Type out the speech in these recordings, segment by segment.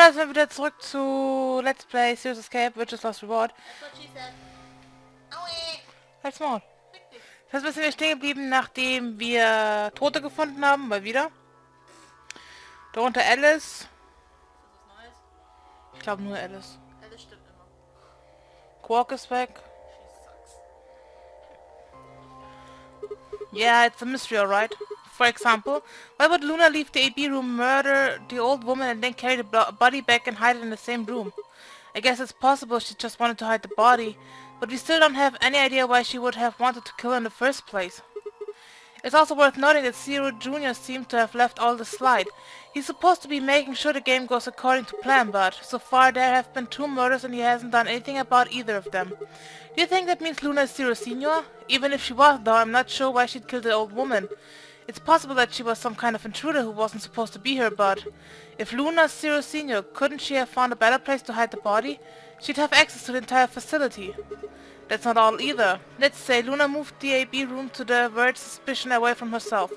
da sind wir wieder zurück zu Let's Play Serious Escape, Witch's Lost Reward. Halt's Maul. Das heißt, wir sind hier stehen geblieben, nachdem wir Tote gefunden haben, mal wieder. Darunter Alice. Ich glaube nur Alice. Alice stimmt immer. Quark ist weg. Yeah, it's a mystery, alright. For example, why would Luna leave the AB room, murder the old woman, and then carry the body back and hide it in the same room? I guess it's possible she just wanted to hide the body, but we still don't have any idea why she would have wanted to kill her in the first place. It's also worth noting that Zero Jr. seems to have left all the slide. He's supposed to be making sure the game goes according to plan, but so far there have been 2 murders and he hasn't done anything about either of them. Do you think that means Luna is Zero Senior? Even if she was, though, I'm not sure why she'd kill the old woman. It's possible that she was some kind of intruder who wasn't supposed to be here, but if Luna's Zero Senior, couldn't she have found a better place to hide the body? She'd have access to the entire facility. That's not all either. Let's say Luna moved the AB room to divert suspicion away from herself.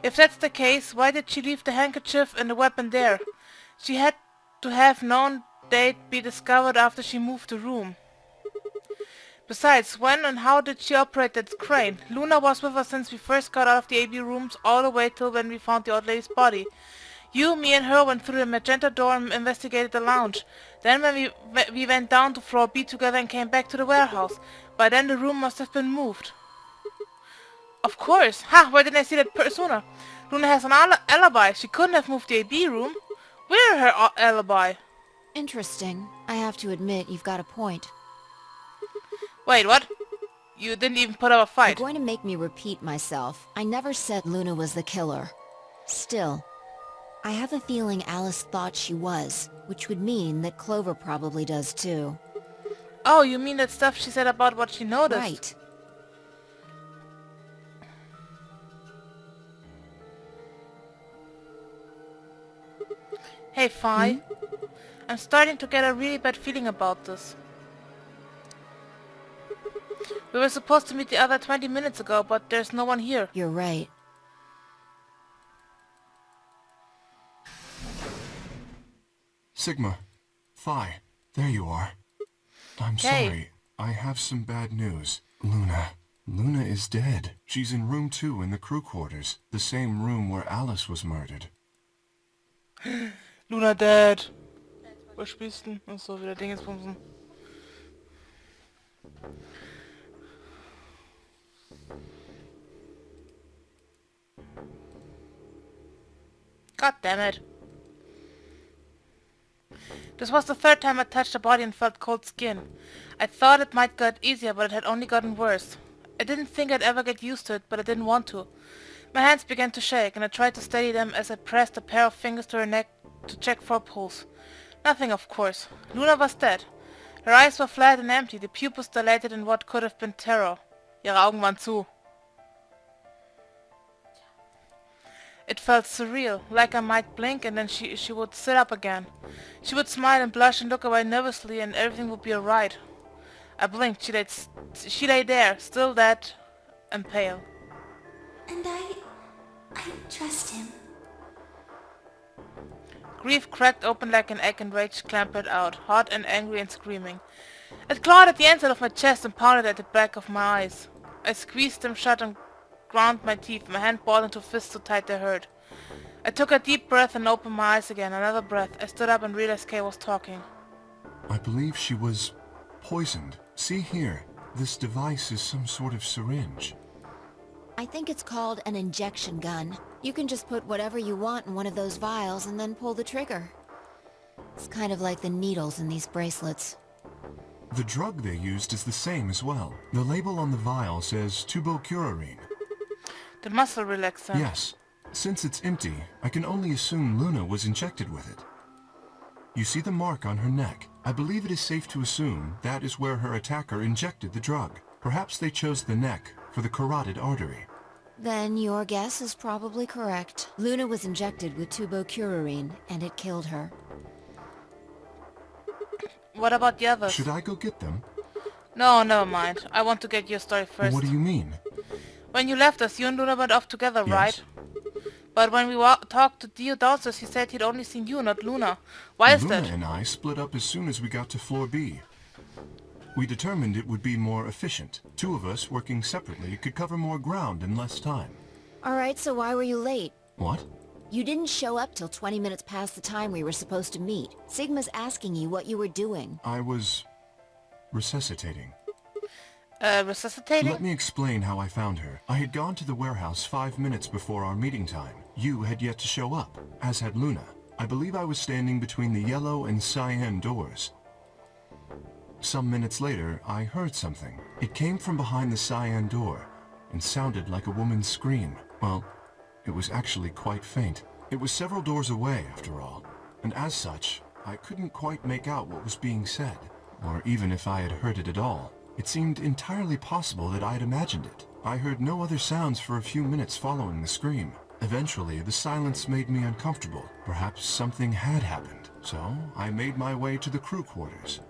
If that's the case, why did she leave the handkerchief and the weapon there? She had to have known they'd be discovered after she moved the room. Besides, when and how did she operate that crane? Luna was with us since we first got out of the AB rooms all the way till when we found the old lady's body. You, me and her went through the magenta door and investigated the lounge. Then when we went down to floor B together and came back to the warehouse. By then the room must have been moved. Of course! Ha! Why didn't I see that sooner? Luna has an alibi. She couldn't have moved the AB room. Where's her alibi? Interesting. I have to admit, you've got a point. Wait, what? You didn't even put up a fight. You're going to make me repeat myself. I never said Luna was the killer. Still, I have a feeling Alice thought she was, which would mean that Clover probably does too. Oh, you mean that stuff she said about what she noticed? Right. Hey, Fi. I'm starting to get a really bad feeling about this. We were supposed to meet the other 20 minutes ago, but there's no one here. You're right. Sigma. Phi. There you are. I'm sorry. I have some bad news. Luna. Luna is dead. She's in room 2 in the crew quarters. The same room where Alice was murdered. Luna dead. Was spielst du? Achso, wieder Dingenspumsen. God damn it. This was the 3rd time I touched the body and felt cold skin. I thought it might get easier, but it had only gotten worse. I didn't think I'd ever get used to it, but I didn't want to. My hands began to shake, and I tried to steady them as I pressed a pair of fingers to her neck to check for a pulse. Nothing, of course. Luna was dead. Her eyes were flat and empty, the pupils dilated in what could have been terror. Ihre Augen waren zu. It felt surreal, like I might blink and then she would sit up again. She would smile and blush and look away nervously and everything would be alright. I blinked. She lay there, still dead and pale. And I trust him. Grief cracked open like an egg and rage clambered out, hot and angry and screaming. It clawed at the inside of my chest and pounded at the back of my eyes. I squeezed them shut and ground my teeth. My hand balled into fists so tight they hurt. I took a deep breath and opened my eyes again. Another breath. I stood up and realized Kay was talking. I believe she was poisoned. See here. This device is some sort of syringe. I think it's called an injection gun. You can just put whatever you want in one of those vials and then pull the trigger. It's kind of like the needles in these bracelets. The drug they used is the same as well. The label on the vial says tubocurarine. The muscle relaxer. Yes. Since it's empty, I can only assume Luna was injected with it. You see the mark on her neck. I believe it is safe to assume that is where her attacker injected the drug. Perhaps they chose the neck for the carotid artery. Then your guess is probably correct. Luna was injected with tubocurarine, and it killed her. What about the others? Should I go get them? No, never mind. I want to get your story first. What do you mean? When you left us, you and Luna went off together, Yes. right? But when we talked to Dio downstairs, he said he'd only seen you, not Luna. Why is Luna that? and I split up as soon as we got to floor B. We determined it would be more efficient. Two of us working separately could cover more ground in less time. Alright, so why were you late? What? You didn't show up till 20 minutes past the time we were supposed to meet. Sigma's asking you what you were doing. I was resuscitating. Resuscitating? Let me explain how I found her. I had gone to the warehouse 5 minutes before our meeting time. You had yet to show up, as had Luna. I believe I was standing between the yellow and cyan doors. Some minutes later, I heard something. It came from behind the cyan door, and sounded like a woman's scream. Well, it was actually quite faint. It was several doors away, after all, and as such, I couldn't quite make out what was being said, or even if I had heard it at all. It seemed entirely possible that I had imagined it. I heard no other sounds for a few minutes following the scream. Eventually, the silence made me uncomfortable. Perhaps something had happened, so I made my way to the crew quarters.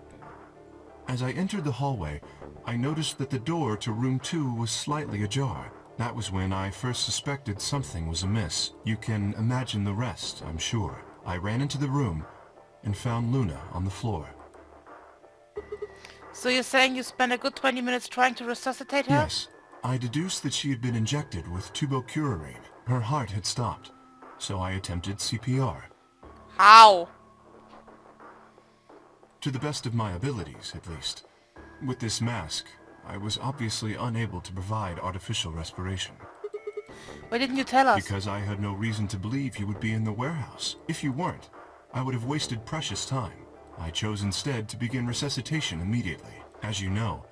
As I entered the hallway, I noticed that the door to room 2 was slightly ajar. That was when I first suspected something was amiss. You can imagine the rest, I'm sure. I ran into the room and found Luna on the floor. So you're saying you spent a good 20 minutes trying to resuscitate her? Yes, I deduced that she had been injected with tubocurarine. Her heart had stopped, so I attempted CPR. How? To the best of my abilities, at least. With this mask, I was obviously unable to provide artificial respiration. Why didn't you tell us? Because I had no reason to believe you would be in the warehouse. If you weren't, I would have wasted precious time. I chose instead to begin resuscitation immediately. As you know,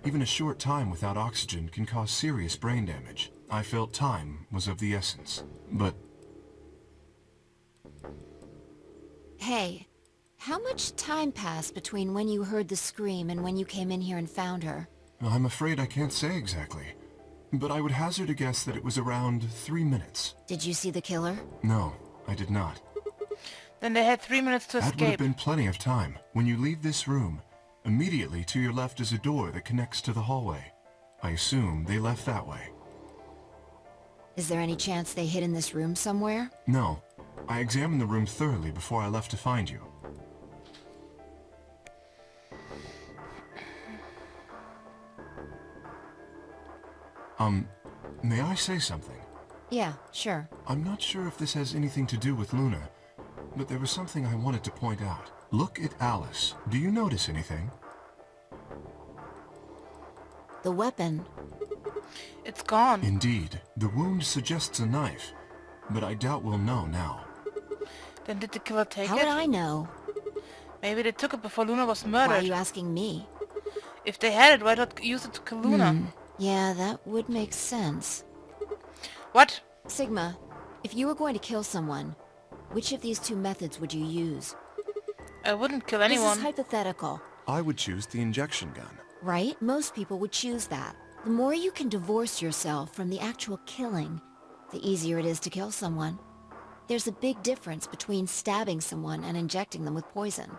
even a short time without oxygen can cause serious brain damage. I felt time was of the essence. But... Hey, how much time passed between when you heard the scream and when you came in here and found her? I'm afraid I can't say exactly. But I would hazard a guess that it was around 3 minutes. Did you see the killer? No, I did not. Then they had 3 minutes to That would have escape. been plenty of time. When you leave this room, immediately to your left is a door that connects to the hallway. I assume they left that way. Is there any chance they hid in this room somewhere? No, I examined the room thoroughly before I left to find you. May I say something? Yeah, sure. I'm not sure if this has anything to do with Luna, but there was something I wanted to point out. Look at Alice. Do you notice anything? The weapon. It's gone. Indeed. The wound suggests a knife, but I doubt we'll know now. Then did the killer take How it? would I know? Maybe they took it before Luna was Why are murdered. you asking me? If they had it, why not use it to kill Luna? Yeah, that would make sense. What? Sigma, if you were going to kill someone, which of these two methods would you use? I wouldn't kill This anyone. is hypothetical, I would choose the injection gun. right? Most people would choose that. The more you can divorce yourself from the actual killing, the easier it is to kill someone. There's a big difference between stabbing someone and injecting them with poison.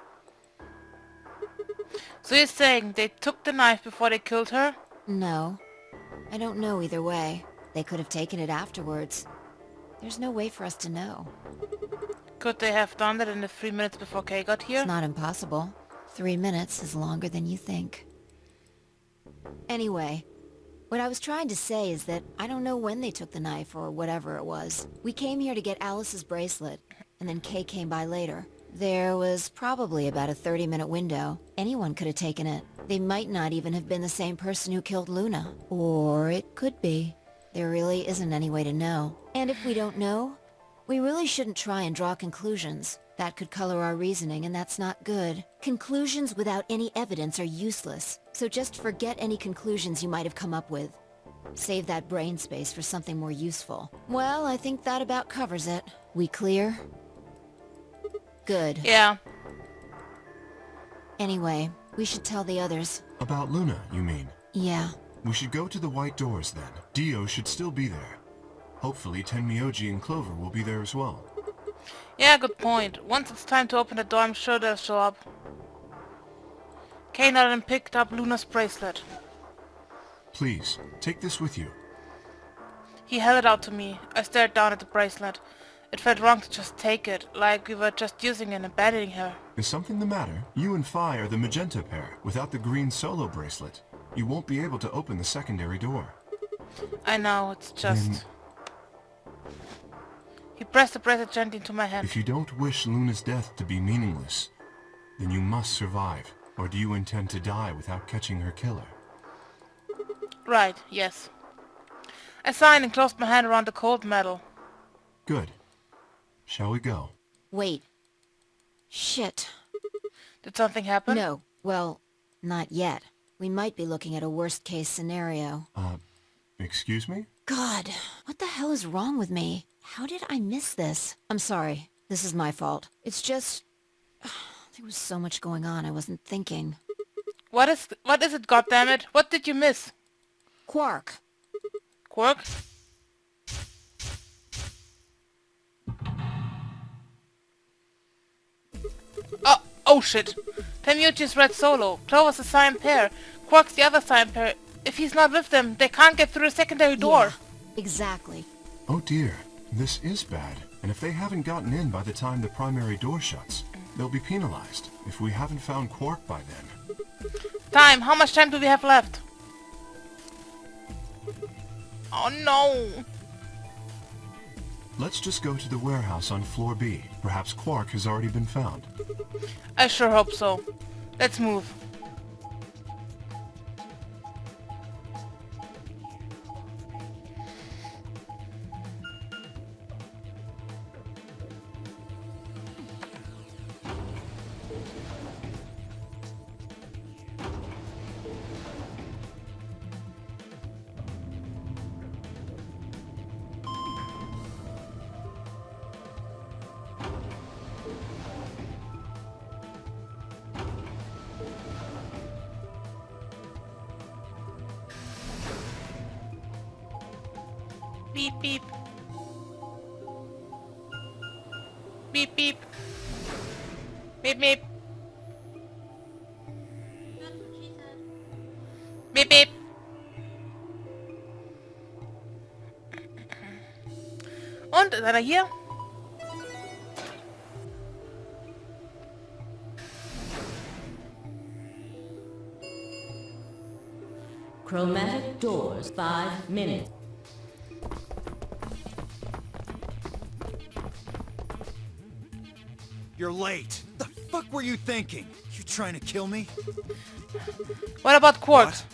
So you're saying they took the knife before they killed her? No. I don't know either way. They could have taken it afterwards. There's no way for us to know. Could they have done that in the 3 minutes before Kay got here? It's not impossible. 3 minutes is longer than you think. Anyway, what I was trying to say is that I don't know when they took the knife or whatever it was. We came here to get Alice's bracelet, and then Kay came by later. There was probably about a 30-minute window. Anyone could have taken it. They might not even have been the same person who killed Luna. Or it could be. There really isn't any way to know. And if we don't know, we really shouldn't try and draw conclusions. That could color our reasoning, and that's not good. Conclusions without any evidence are useless, so just forget any conclusions you might have come up with. Save that brain space for something more useful. Well, I think that about covers it. We clear? Good. Yeah. Anyway, we should tell the others. About Luna, you mean? Yeah. We should go to the white doors then. Dio should still be there. Hopefully Tenmyoji and Clover will be there as well. Yeah, good point. Once it's time to open the door, I'm sure they'll show up. Kay nodded and picked up Luna's bracelet. Please, take this with you. He held it out to me. I stared down at the bracelet. It felt wrong to just take it, like we were just using and abandoning her. Is something the matter? You and Phi are the magenta pair. Without the green solo bracelet, you won't be able to open the secondary door. I know, it's just... He pressed the bracelet gently into my hand. If you don't wish Luna's death to be meaningless, then you must survive. Or do you intend to die without catching her killer? Right, yes. I signed and closed my hand around the cold metal. Good. Shall we go? Wait. Shit. Did something happen? No. Well, not yet. We might be looking at a worst-case scenario. Excuse me? God, what the hell is wrong with me? How did I miss this? I'm sorry. This is my fault. It's just... there was so much going on I wasn't thinking. What is it, goddammit? What did you miss? Quark. Quark? Oh shit. Tamuchi's red solo. Clover's the cyan pair. Quark's the other cyan pair. If he's not with them, they can't get through the secondary door. Yeah, exactly. Oh dear, this is bad. And if they haven't gotten in by the time the primary door shuts, they'll be penalized if we haven't found Quark by then. Time! How much time do we have left? Oh no! Let's just go to the warehouse on floor B. Perhaps Quark has already been found. I sure hope so. Let's move. Beep beep. Beep beep. Beep beep. Beep beep. Und, ist einer hier? Chromatic doors, 5 minutes. You're late. The fuck were you thinking? You trying to kill me? What about Quark? What?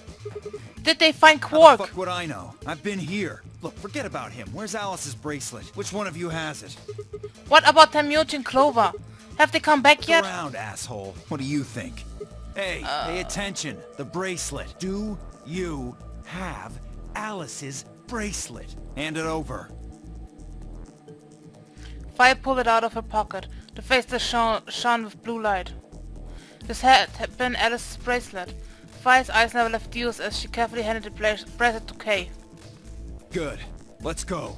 Did they find How Quark? the fuck would I know? I've been here. Look, forget about him. Where's Alice's bracelet? Which one of you has it? What about Tamuchi and Clover? Have they come back Look yet? around, asshole. What do you think? Hey, pay attention. The bracelet. Do you have Alice's bracelet? Hand it over. Fire pulled it out of her pocket. The face that shone with blue light. This had been Alice's bracelet. Fire's eyes never left Dio's as she carefully handed the bracelet to Kay. Good. Let's go.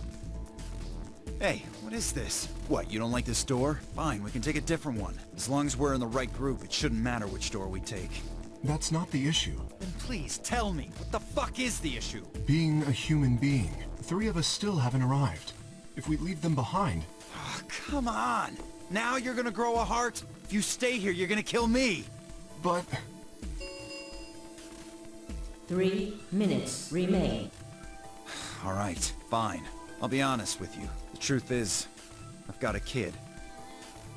Hey, what is this? What, you don't like this door? Fine, we can take a different one. As long as we're in the right group, it shouldn't matter which door we take. That's not the issue. Then please, tell me, what the fuck is the issue? Being a human being, 3 of us still haven't arrived. If we leave them behind... Oh, come on! Now you're gonna grow a heart? If you stay here, you're gonna kill me! But... 3 minutes remain. Alright, fine. I'll be honest with you. The truth is, I've got a kid.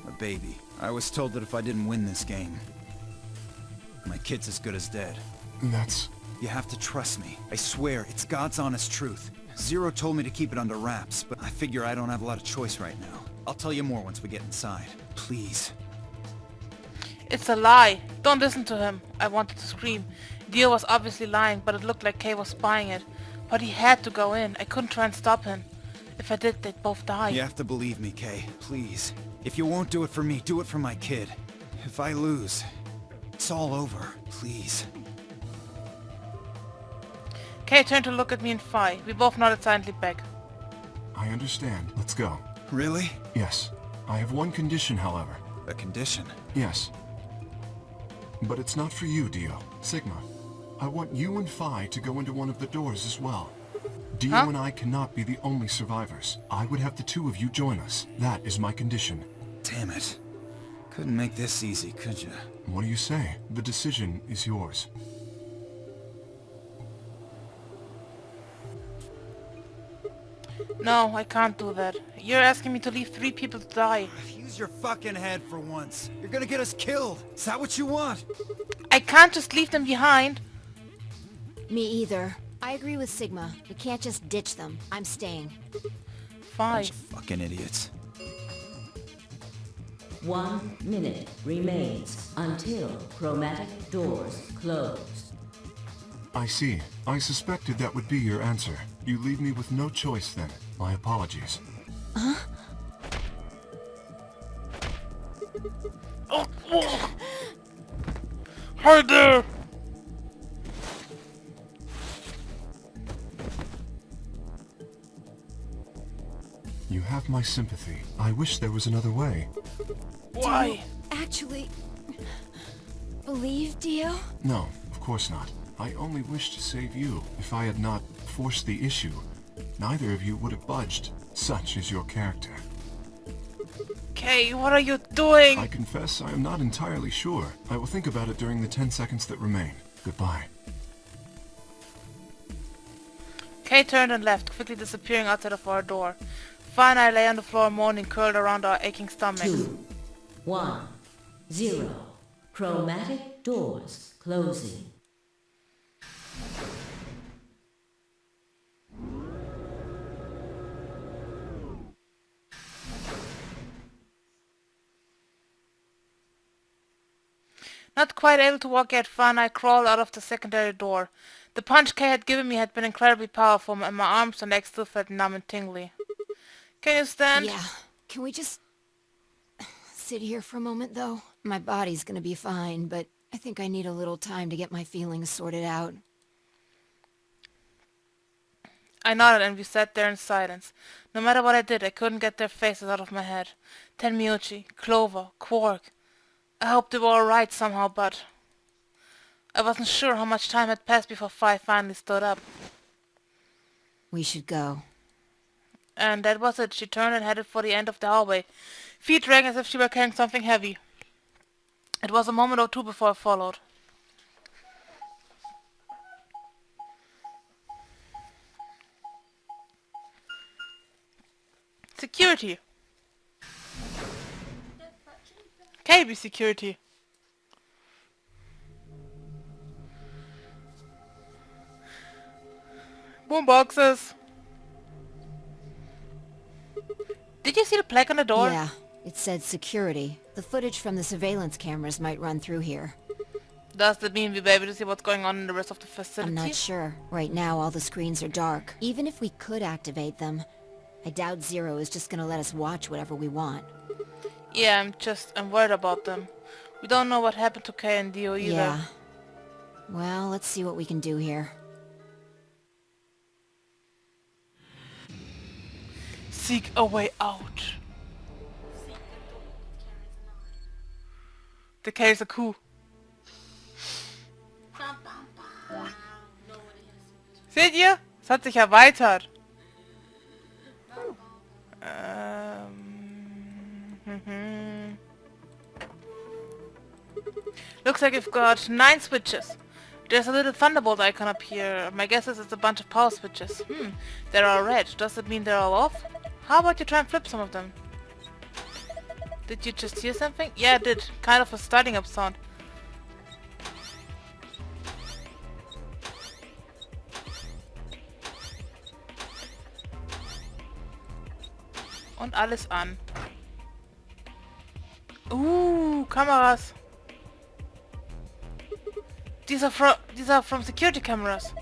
A baby. I was told that if I didn't win this game, my kid's as good as dead. that's... You have to trust me. I swear, it's God's honest truth. Zero told me to keep it under wraps, but I figure I don't have a lot of choice right now. I'll tell you more once we get inside. Please. It's a lie. Don't listen to him. I wanted to scream. Dio was obviously lying, but it looked like Kay was spying it. But he had to go in. I couldn't try and stop him. If I did, they'd both die. You have to believe me, Kay. Please. If you won't do it for me, do it for my kid. If I lose, it's all over. Please. Kay turned to look at me and Phi. We both nodded silently back. I understand. Let's go. Really? Yes. I have one condition, however. A condition? Yes. But it's not for you, Dio. Sigma. I want you and Phi to go into one of the doors as well. Dio Huh? and I cannot be the only survivors. I would have the two of you join us. That is my condition. Damn it. Couldn't make this easy, could you? What do you say? The decision is yours. No, I can't do that. You're asking me to leave 3 people to die. Use your fucking head for once. You're gonna get us killed. Is that what you want? I can't just leave them behind. Me either. I agree with Sigma. We can't just ditch them. I'm staying. Fine. Bunch of fucking idiots. 1 minute remains until chromatic doors close. I see. I suspected that would be your answer. You leave me with no choice then. My apologies. Oh, oh. Hi there! You have my sympathy. I wish there was another way. Why? Actually... believe Dio? No, of course not. I only wish to save you. If I had not forced the issue, neither of you would have budged. Such is your character. Kay, what are you doing? I confess I am not entirely sure. I will think about it during the 10 seconds that remain. Goodbye. Kay turned and left, quickly disappearing outside of our door. Fa and I lay on the floor moaning, curled around our aching stomachs. 2, 1, 0. Chromatic doors closing. Not quite able to walk yet, Fa and I crawled out of the secondary door. The punch Kay had given me had been incredibly powerful, and my arms and legs still felt numb and tingly. Can you stand? Yeah. Can we just... sit here for a moment, though? My body's gonna be fine, but I think I need a little time to get my feelings sorted out. I nodded and we sat there in silence. No matter what I did, I couldn't get their faces out of my head. Tenmyuchi, Clover, Quark. I hoped they were alright somehow, but... I wasn't sure how much time had passed before Fi finally stood up. We should go. And that was it. She turned and headed for the end of the hallway, feet dragging as if she were carrying something heavy. It was a moment or two before I followed. Security. KB security. Boomboxes. Did you see the plaque on the door? Yeah, it said security. The footage from the surveillance cameras might run through here. Does that mean we'll be able to see what's going on in the rest of the facility? I'm not sure. Right now, all the screens are dark. Even if we could activate them, I doubt Zero is just gonna let us watch whatever we want. Yeah, I'm worried about them. We don't know what happened to Kay and Dio either. Yeah. Well, let's see what we can do here. Seek a way out. The K ist a Kuh. Seht ihr? Es hat sich erweitert. Looks like we've got 9 switches. There's a little thunderbolt icon up here. My guess is it's a bunch of power switches. They're all red. Does it mean they're all off? How about you try and flip some of them? Did you just hear something? Yeah, I did. Kind of a starting up sound. Und alles an. Kameras. These are from security cameras.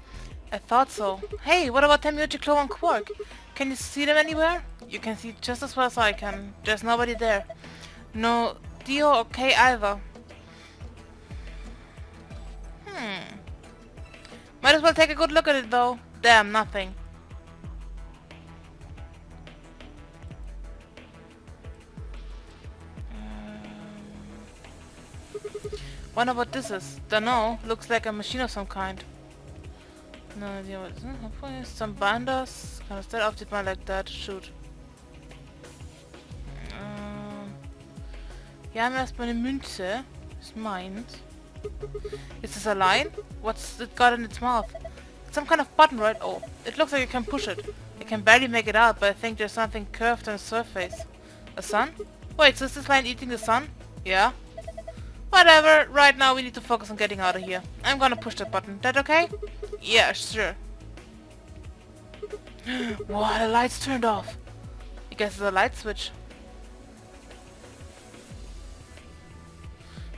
I thought so. Hey, what about Tenmyuchi, Clover, and Quark? Can you see them anywhere? You can see just as well as I can. There's nobody there. No Dio or Kay either. Might as well take a good look at it though. Damn, nothing. Wonder what this is. Dunno. Looks like a machine of some kind. No idea what it is. Hopefully some binders. Can I start off the man like that? Shoot. Wir haben erstmal eine Münze. Ist meins. Is this a line? What's it got in its mouth? It's some kind of button, right? Oh, it looks like I can push it. I can barely make it out, but I think there's something curved on the surface. A sun? Wait, so is this line eating the sun? Yeah. Whatever, right now we need to focus on getting out of here. I'm gonna push that button. That okay? Yeah, sure. Wow, the lights turned off. I guess it's a light switch.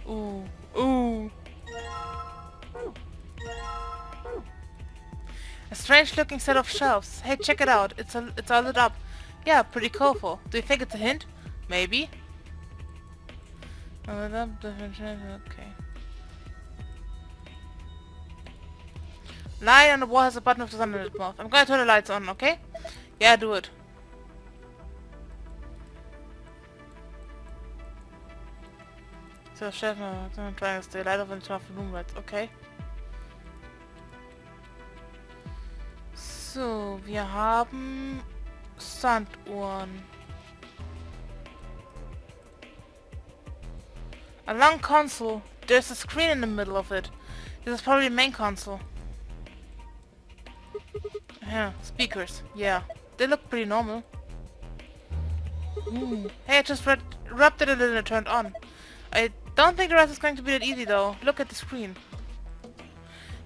Ooh, ooh. A strange looking set of shelves. Hey, check it out. It's all lit up. Yeah, pretty colorful. Do you think it's a hint? Maybe. Okay. Line on the wall has a button with the sun in its mouth. I'm gonna turn the lights on, okay? Yeah, do it. So, Chef, I'm trying to stay light off and turn off the room lights, okay? So, wir haben Sanduhren. A long console. There's a screen in the middle of it. This is probably the main console. Yeah, speakers. Yeah, they look pretty normal. Hey, I just rubbed it a little and it turned on. I don't think the rest is going to be that easy though. Look at the screen.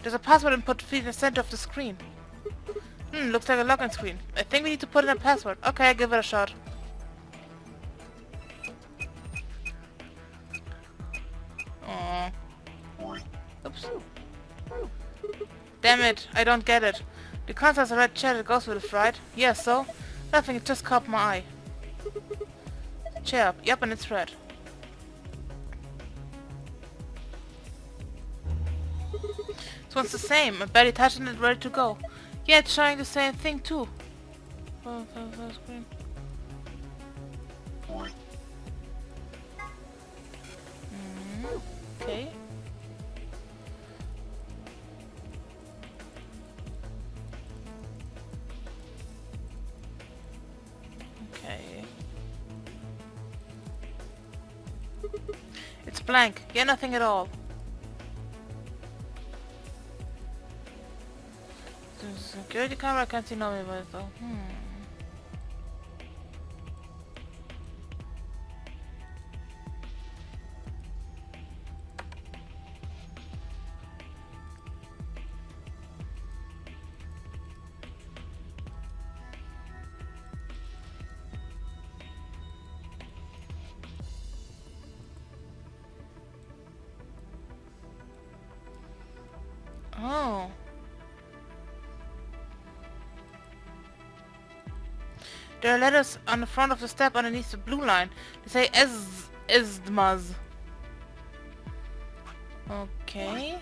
There's a password input in the center of the screen. Looks like a login screen. I think we need to put in a password. Okay, I'll give it a shot. Aww. Oops. Damn it, I don't get it. The console has a red chair that goes with it, right? Yeah, so? Nothing, it just caught my eye. Chair, yep, and it's red. This one's the same. I barely touched it and it's ready to go. Yeah, it's showing the same thing too. Okay. Okay. It's blank. Yeah, nothing at all. Security camera, I can't see nobody though. Oh. There are letters on the front of the step underneath the blue line. They say Esdmaz. Okay.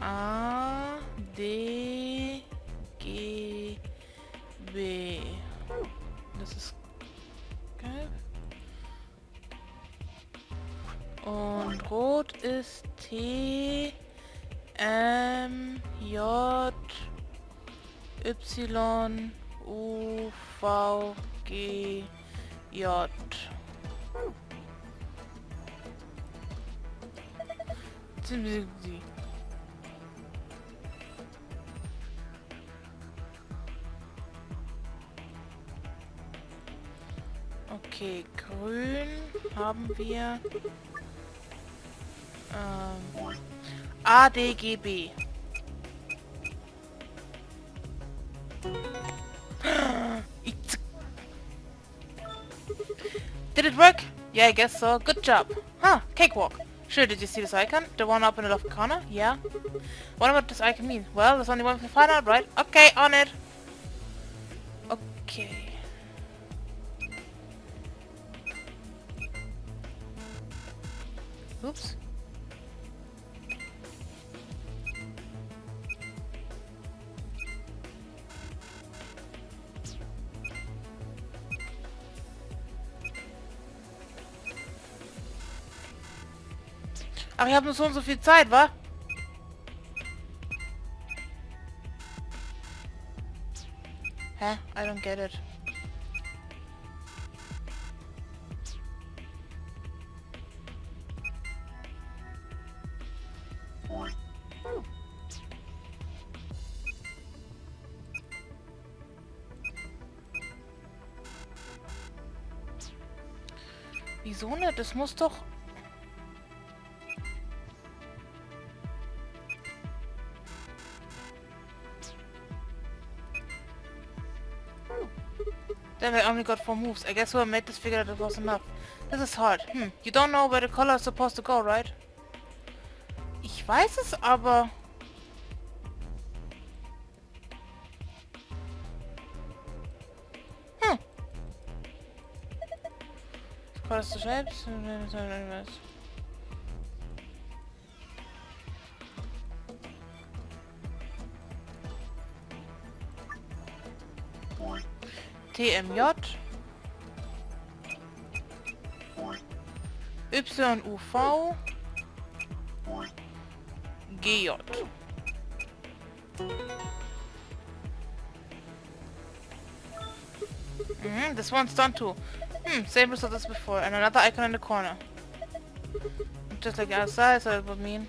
A, D, G, B. Das ist gelb. Und rot ist T, M, J, Y, U, V, G, J. Okay, grün haben wir ADGB. Did it work? Yeah, I guess so. Good job. Huh, cakewalk. Sure, did you see this icon? The one up in the left corner? Yeah. What about this icon mean? Well, there's only one way to find out, right? Okay, on it. Okay. Oops. Ach, ich habe nur so und so viel Zeit, wa? Huh? I don't get it. Wieso nicht? Das muss doch... Then I only got 4 moves. I guess whoever made this figured out it was enough. This is hard. You don't know where the color is supposed to go, right? Ich weiß es, aber... Colors to shapes... TMJ YUV GJ. This one's done too. Same result as before, and another icon in the corner. Just like outside, so it would mean...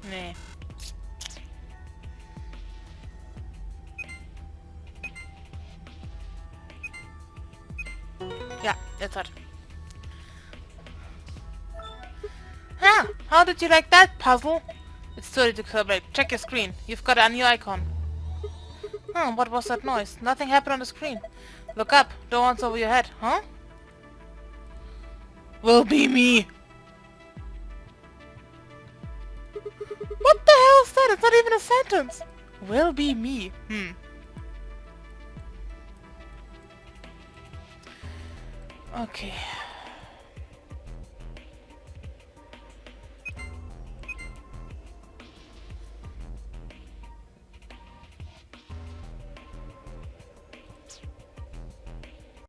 Nee. Ja, jetzt hat. Huh, how did you like that puzzle? It's too early to celebrate. Check your screen. You've got a new icon. What was that noise? Nothing happened on the screen. Look up. Don't one's over your head, huh? Will be me. What the hell is that? It's not even a sentence. Will be me. Okay.